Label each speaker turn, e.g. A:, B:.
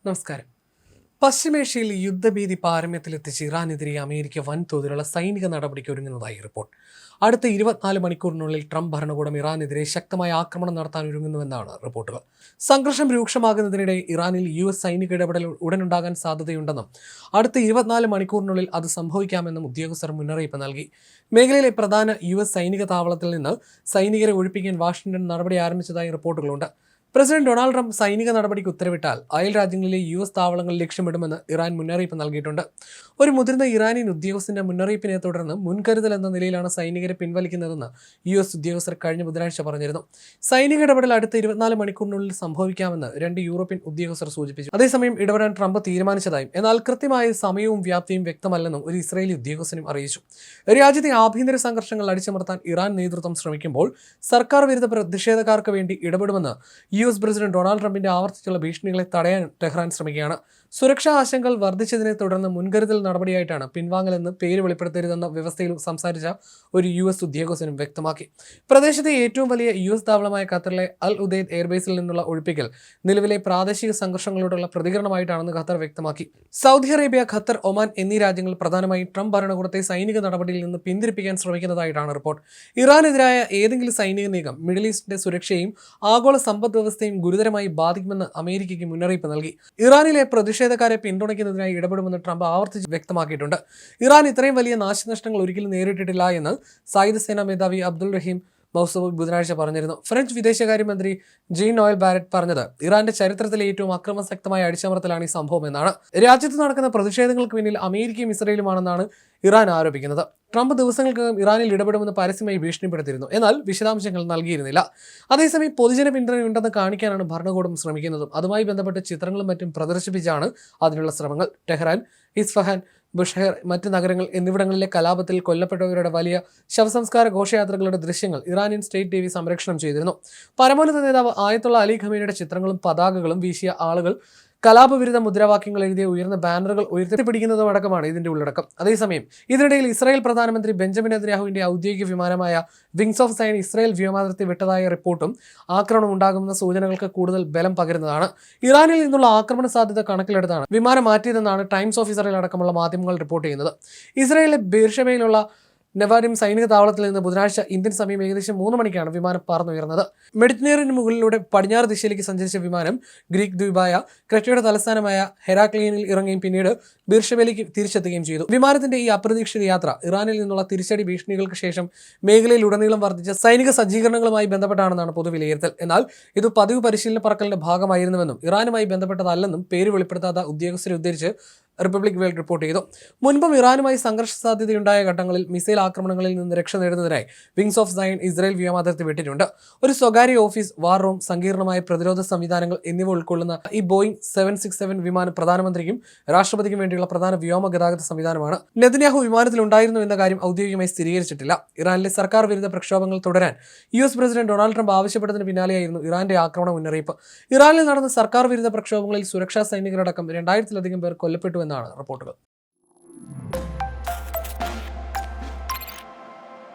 A: നമസ്കാരം. പശ്ചിമേഷ്യയിൽ യുദ്ധഭീതി പാരമ്യത്തിലെത്തിച്ച് ഇറാനെതിരെ അമേരിക്ക വൻതോതിലുള്ള സൈനിക നടപടിക്ക് ഒരുങ്ങുന്നതായി റിപ്പോർട്ട്. അടുത്ത 24 മണിക്കൂറിനുള്ളിൽ ട്രംപ് ഭരണകൂടം ഇറാനെതിരെ ശക്തമായ ആക്രമണം നടത്താൻ ഒരുങ്ങുന്നുവെന്നാണ് റിപ്പോർട്ടുകൾ. സംഘർഷം രൂക്ഷമാകുന്നതിനിടെ ഇറാനിൽ US സൈനിക ഇടപെടൽ ഉടനുണ്ടാകാൻ സാധ്യതയുണ്ടെന്നും അടുത്ത 24 മണിക്കൂറിനുള്ളിൽ അത് സംഭവിക്കാമെന്നും ഉദ്യോഗസ്ഥർ മുന്നറിയിപ്പ് നൽകി. മേഖലയിലെ പ്രധാന US സൈനിക താവളത്തിൽ നിന്ന് സൈനികരെ ഒഴിപ്പിക്കാൻ വാഷിംഗ്ടൺ നടപടി ആരംഭിച്ചതായി റിപ്പോർട്ടുകളുണ്ട്. പ്രസിഡന്റ് ഡൊണാൾഡ് ട്രംപ് സൈനിക നടപടിക്ക് ഉത്തരവിട്ടാൽ അയൽ രാജ്യങ്ങളിലെ US താവളങ്ങൾ ലക്ഷ്യമിടുമെന്ന് ഇറാൻ മുന്നറിയിപ്പ് നൽകിയിട്ടുണ്ട്. ഒരു മുതിർന്ന ഇറാനിയൻ ഉദ്യോഗസ്ഥന്റെ മുന്നറിയിപ്പിനെ തുടർന്ന് മുൻകരുതൽ എന്ന നിലയിലാണ് സൈനികരെ പിൻവലിക്കുന്നതെന്ന് US ഉദ്യോഗസ്ഥർ കഴിഞ്ഞ ബുധനാഴ്ച പറഞ്ഞിരുന്നു. സൈനിക ഇടപെടൽ അടുത്ത 24 മണിക്കൂറിനുള്ളിൽ സംഭവിക്കാമെന്ന് 2 യൂറോപ്യൻ ഉദ്യോഗസ്ഥർ സൂചിപ്പിച്ചു. അതേസമയം ഇടപെടാൻ ട്രംപ് തീരുമാനിച്ചതായും എന്നാൽ കൃത്യമായ സമയവും വ്യാപ്തിയും വ്യക്തമല്ലെന്നും ഒരു ഇസ്രായേലി ഉദ്യോഗസ്ഥനും അറിയിച്ചു. രാജ്യത്തെ ആഭ്യന്തര സംഘർഷങ്ങൾ അടിച്ചമർത്താൻ ഇറാൻ നേതൃത്വം ശ്രമിക്കുമ്പോൾ സർക്കാർ വിരുദ്ധ പ്രതിഷേധക്കാർക്ക് വേണ്ടി ഇടപെടുമെന്ന് US പ്രസിഡന്റ് ഡൊണാൾഡ് ട്രംപിന്റെ ആവർത്തിച്ചുള്ള ഭീഷണികളെ തടയാൻ ടെഹ്റാൻ ശ്രമിക്കുകയാണ്. സുരക്ഷാ ആശങ്കകൾ വർദ്ധിച്ചതിനെ തുടർന്ന് മുൻകരുതൽ നടപടിയായിട്ടാണ് പിൻവാങ്ങലെന്ന് പേര് വെളിപ്പെടുത്തരുതെന്ന വ്യവസ്ഥയിൽ സംസാരിച്ച ഒരു US ഉദ്യോഗസ്ഥനും വ്യക്തമാക്കി. പ്രദേശത്തെ ഏറ്റവും വലിയ US താവളമായ ഖത്തറിലെ അൽ ഉദൈദ് എയർബേസിൽ നിന്നുള്ള ഒഴിപ്പിക്കൽ നിലവിലെ പ്രാദേശിക സംഘർഷങ്ങളോടുള്ള പ്രതികരണമായിട്ടാണെന്ന് ഖത്തർ വ്യക്തമാക്കി. സൗദി അറേബ്യ, ഖത്തർ, ഒമാൻ എന്നീ രാജ്യങ്ങൾ പ്രധാനമായും ട്രംപ് ഭരണകൂടത്തെ സൈനിക നടപടിയിൽ നിന്ന് പിന്തിരിപ്പിക്കാൻ ശ്രമിക്കുന്നതായിട്ടാണ് റിപ്പോർട്ട്. ഇറാനെതിരായ ഏതെങ്കിലും സൈനിക നീക്കം മിഡിൽ ഈസ്റ്റിന്റെ സുരക്ഷയും ആഗോള സമ്പദ് വ്യവസ്ഥയും ഗുരുതരമായി ബാധിക്കുമെന്ന് അമേരിക്കയ്ക്ക് മുന്നറിയിപ്പ് നൽകി. ഇറാനിലെ പ്രതിഷേധക്കാരെ പിന്തുണയ്ക്കുന്നതിനായി ഇടപെടുമെന്ന് ട്രംപ് ആവർത്തിച്ച് വ്യക്തമാക്കിയിട്ടുണ്ട്. ഇറാൻ ഇത്രയും വലിയ നാശനഷ്ടങ്ങൾ ഒരിക്കലും നേരിട്ടിട്ടില്ല എന്ന് സായുധ സേനാ മേധാവി അബ്ദുൾ റഹീം മൗസൂബ് ബുധനാഴ്ച പറഞ്ഞിരുന്നു. ഫ്രഞ്ച് വിദേശകാര്യമന്ത്രി ജീൻ നോയൽ ബാരറ്റ് പറഞ്ഞത് ഇറാന്റെ ചരിത്രത്തിലെ ഏറ്റവും അക്രമശക്തമായ അടിച്ചമർത്തലാണ് ഈ സംഭവം എന്നാണ്. രാജ്യത്ത് നടക്കുന്ന പ്രതിഷേധങ്ങൾക്ക് പിന്നിൽ അമേരിക്കയും ഇസ്രയേലുമാണെന്നാണ് ഇറാൻ ആരോപിക്കുന്നത്. ട്രംപ് ദിവസങ്ങൾക്കകം ഇറാനിൽ ഇടപെടുമെന്ന് പരസ്യമായി ഭീഷണിപ്പെടുത്തിയിരുന്നു, എന്നാൽ വിശദാംശങ്ങൾ നൽകിയിരുന്നില്ല. അതേസമയം പൊതുജന പിന്തുണയുണ്ടെന്ന് കാണിക്കാനാണ് ഭരണകൂടം ശ്രമിക്കുന്നതും അതുമായി ബന്ധപ്പെട്ട് ചിത്രങ്ങളും മറ്റും പ്രദർശിപ്പിച്ചാണ് അതിനുള്ള ശ്രമങ്ങൾ. ടെഹ്റാൻ, ഇസ്ഫഹാൻ, ബുഷഹർ, മറ്റ് നഗരങ്ങൾ എന്നിവിടങ്ങളിലെ കലാപത്തിൽ കൊല്ലപ്പെട്ടവരുടെ വലിയ ശവസംസ്കാര ഘോഷയാത്രകളുടെ ദൃശ്യങ്ങൾ ഇറാനിയൻ സ്റ്റേറ്റ് TV സംപ്രേഷണം ചെയ്തിരുന്നു. പരമോന്നത നേതാവ് ആയത്തുള്ള അലി ഖമീനിയുടെ ചിത്രങ്ങളും പതാകകളും വീശിയ ആളുകൾ കലാപവിരുദ്ധ മുദ്രാവാക്യങ്ങൾ എഴുതിയ ഉയർന്ന ബാനറുകൾ ഉയർത്തിപ്പിടിക്കുന്നതുമടക്കമാണ് ഇതിന്റെ ഉള്ളടക്കം. അതേസമയം ഇതിനിടയിൽ ഇസ്രായേൽ പ്രധാനമന്ത്രി ബെഞ്ചമിൻ നെതന്യാഹുവിന്റെ ഔദ്യോഗിക വിമാനമായ വിങ്സ് ഓഫ് സയൻ ഇസ്രായേൽ വ്യോമാതിർത്തി വിട്ടതായ റിപ്പോർട്ടും ആക്രമണം ഉണ്ടാകുമെന്ന സൂചനകൾക്ക് കൂടുതൽ ബലം പകരുന്നതാണ്. ഇറാനിൽ നിന്നുള്ള ആക്രമണ സാധ്യത കണക്കിലെടുത്താണ് വിമാനം മാറ്റിയതെന്നാണ് ടൈംസ് ഓഫ് ഇസ്രായേൽ അടക്കമുള്ള മാധ്യമങ്ങൾ റിപ്പോർട്ട് ചെയ്യുന്നത്. ഇസ്രായേലിലെ ബേർഷബയിലുള്ള നെവാരിം സൈനിക താവളത്തിൽ നിന്ന് ബുധനാഴ്ച ഇന്ത്യൻ സമയം ഏകദേശം 3 മണിക്കാണ് വിമാനം പറന്നുയർന്നത്. മെഡിറ്ററേനിയന് മുകളിലൂടെ പടിഞ്ഞാറ് ദിശയിലേക്ക് സഞ്ചരിച്ച വിമാനം ഗ്രീക്ക് ദ്വീപായ ക്രെറ്റയുടെ തലസ്ഥാനമായ ഹെരാക്ലിയനിൽ ഇറങ്ങുകയും പിന്നീട് ബീർഷബയിലേക്ക് തിരിച്ചെത്തുകയും ചെയ്തു. വിമാനത്തിന്റെ ഈ അപ്രതീക്ഷിത യാത്ര ഇറാനിൽ നിന്നുള്ള തിരിച്ചടി ഭീഷണികൾക്ക് ശേഷം മേഖലയിൽ ഉടനീളം വർദ്ധിച്ച സൈനിക സജ്ജീകരണങ്ങളുമായി ബന്ധപ്പെട്ടാണെന്നാണ് പൊതുവിലയിരുത്തൽ. എന്നാൽ ഇത് പതിവ് പരിശീലന പറക്കലിന്റെ ഭാഗമായിരുന്നുവെന്നും ഇറാനുമായി ബന്ധപ്പെട്ടതല്ലെന്നും പേര് വെളിപ്പെടുത്താത്ത ഉദ്യോഗസ്ഥരെ ഉദ്ധരിച്ച് റിപ്പബ്ലിക് വേൾഡ് റിപ്പോർട്ട് ചെയ്തു. മുൻപും ഇറാനുമായി സംഘർഷ സാധ്യതയുണ്ടായ ഘട്ടങ്ങളിൽ മിസൈൽ ആക്രമണങ്ങളിൽ നിന്ന് രക്ഷ നേടുന്നതിനായി വിങ്സ് ഓഫ് സയൻ ഇസ്രായേൽ വ്യോമാതിർത്തി വിട്ടിട്ടുണ്ട്. ഒരു സ്വകാര്യ ഓഫീസ്, വാർ റൂം, സങ്കീർണമായ പ്രതിരോധ സംവിധാനങ്ങൾ എന്നിവ ഉൾക്കൊള്ളുന്ന ഈ ബോയിങ് 767 വിമാനം പ്രധാനമന്ത്രിക്കും രാഷ്ട്രപതിക്കും വേണ്ടിയുള്ള പ്രധാന വ്യോമ ഗതാഗത സംവിധാനമാണ്. നെതന്യാഹു വിമാനത്തിൽ ഉണ്ടായിരുന്നു എന്ന കാര്യം ഔദ്യോഗികമായി സ്ഥിരീകരിച്ചിട്ടില്ല. ഇറാനിലെ സർക്കാർ വിരുദ്ധ പ്രക്ഷോഭങ്ങൾ തുടരാൻ US പ്രസിഡന്റ് ഡൊണാൾഡ് ട്രംപ് ആവശ്യപ്പെട്ടതിന് പിന്നാലെയായിരുന്നു ഇറാന്റെ ആക്രമണ മുന്നറിയിപ്പ്. ഇറാനിൽ നടന്ന സർക്കാർ വിരുദ്ധ പ്രക്ഷോഭങ്ങളിൽ സുരക്ഷാ സൈനികരടക്കം 2000-ലധികം പേർ കൊല്ലപ്പെട്ടു എന്നാണ് റിപ്പോർട്ടുകൾ.